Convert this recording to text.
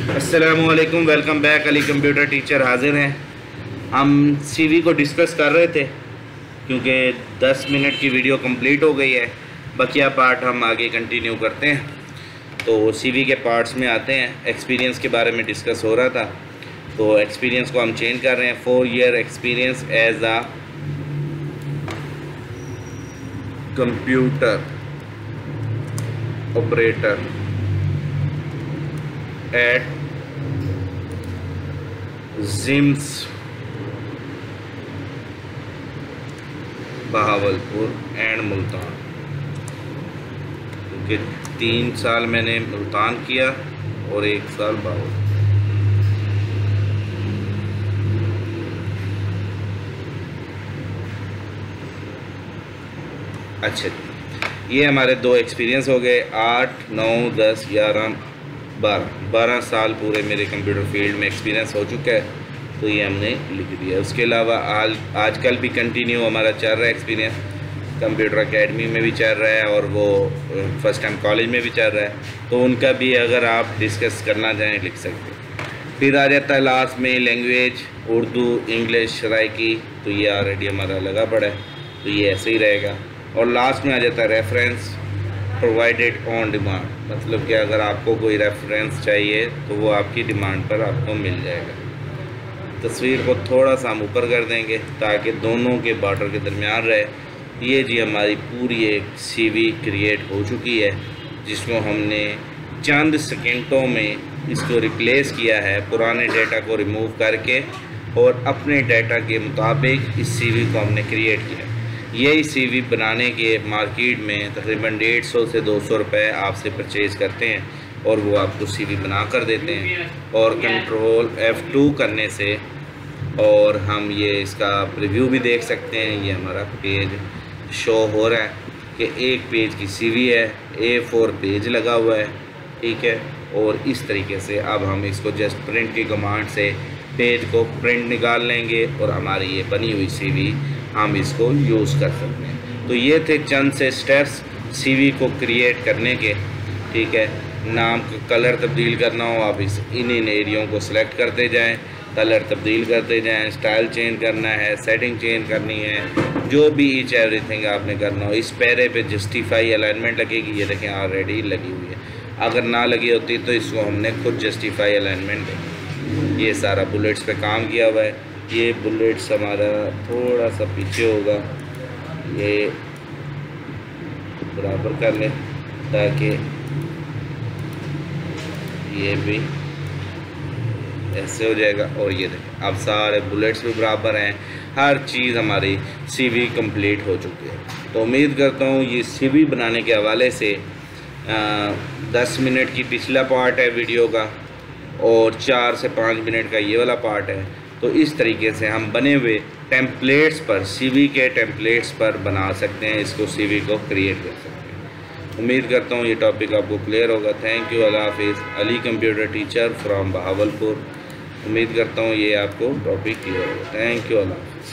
अस्सलामुअलैकुम, welcome back. Ali computer teacher हाजिर हैं। हम सीवी को डिस्कस कर रहे थे क्योंकि 10 मिनट की वीडियो कंप्लीट हो गई है। बकिया पार्ट हम आगे कंटिन्यू करते हैं। तो सीवी के पार्ट्स में आते हैं। एक्सपीरियंस के बारे में डिस्कस हो रहा था, तो एक्सपीरियंस को हम चेंज कर रहे हैं। 4 year experience as a computer operator at जिम्स बहावलपुर एंड मुल्तान, क्योंकि 3 साल मैंने मुल्तान किया और 1 साल बहावलपुर। अच्छा, ये हमारे 2 एक्सपीरियंस हो गए। 8, 9, 10, 11, 12 साल पूरे मेरे कंप्यूटर फील्ड में एक्सपीरियंस हो चुका है, तो ये हमने लिख दिया। उसके अलावा आजकल भी कंटिन्यू हमारा चल रहा है एक्सपीरियंस। कंप्यूटर एकेडमी में भी चल रहा है और वो फर्स्ट टाइम कॉलेज में भी चल रहा है, तो उनका भी अगर आप डिस्कस करना चाहें लिख सकते हैं। फिर आ जाता है लास्ट में लैंग्वेज, उर्दू, इंग्लिश, सराइकी, तो ये ऑलरेडी हमारा लगा पड़ा है, तो ये ऐसे ही रहेगा। और लास्ट में आ जाता है रेफरेंस प्रोवाइडेड ऑन डिमांड, मतलब कि अगर आपको कोई रेफरेंस चाहिए तो वो आपकी डिमांड पर आपको मिल जाएगा। तस्वीर को थोड़ा सा हम ऊपर कर देंगे ताकि दोनों के बॉर्डर के दरमियान रहे। ये जी हमारी पूरी एक सीवी क्रिएट हो चुकी है, जिसको हमने चंद सेकंडों में इसको रिप्लेस किया है, पुराने डाटा को रिमूव करके, और अपने डाटा के मुताबिक इस सीवी को हमने क्रिएट किया। यही सीवी बनाने के मार्केट में तकरीबन 150 से 200 रुपये आपसे परचेज़ करते हैं और वो आपको सीवी बना कर देते हैं। और कंट्रोल F2 करने से और हम ये इसका प्रीव्यू भी देख सकते हैं। ये हमारा पेज शो हो रहा है कि एक पेज की सीवी है, A4 पेज लगा हुआ है, ठीक है। और इस तरीके से अब हम इसको जस्ट प्रिंट की कमांड से पेज को प्रिंट निकाल लेंगे और हमारी ये बनी हुई सीवी हम इसको यूज़ कर सकते हैं। तो ये थे चंद से स्टेप्स सीवी को क्रिएट करने के, ठीक है। नाम का कलर तब्दील करना हो, आप इन एरियो को सिलेक्ट करते जाएं, कलर तब्दील करते जाएं, स्टाइल चेंज करना है, सेटिंग चेंज करनी है, जो भी ईच एवरीथिंग आपने करना हो। इस पैरे पे जस्टिफाई अलाइनमेंट लगेगी, ये देखें ऑलरेडी लगी हुई है। अगर ना लगी होती तो इसको हमने खुद जस्टिफाई अलाइनमेंट दें। ये सारा बुलेट्स पे काम किया हुआ है। ये बुलेट्स हमारा थोड़ा सा पीछे होगा, ये बराबर कर लें ताकि ये भी ऐसे हो जाएगा। और ये देखें अब सारे बुलेट्स भी बराबर हैं, हर चीज़ हमारी सीवी कंप्लीट हो चुकी है। तो उम्मीद करता हूँ ये सीवी बनाने के हवाले से 10 मिनट की पिछला पार्ट है वीडियो का और 4 से 5 मिनट का ये वाला पार्ट है। तो इस तरीके से हम बने हुए टेम्पलेट्स पर, सीवी के टेम्पलेट्स पर बना सकते हैं, इसको सीवी को क्रिएट कर सकते हैं। उम्मीद करता हूँ ये टॉपिक आपको क्लियर होगा। थैंक यू, अल्लाह हाफिज़। Ali computer teacher from Bahawalpur. उम्मीद करता हूँ ये आपको टॉपिक क्लियर होगा। थैंक यू, अल्लाह हाफिज़।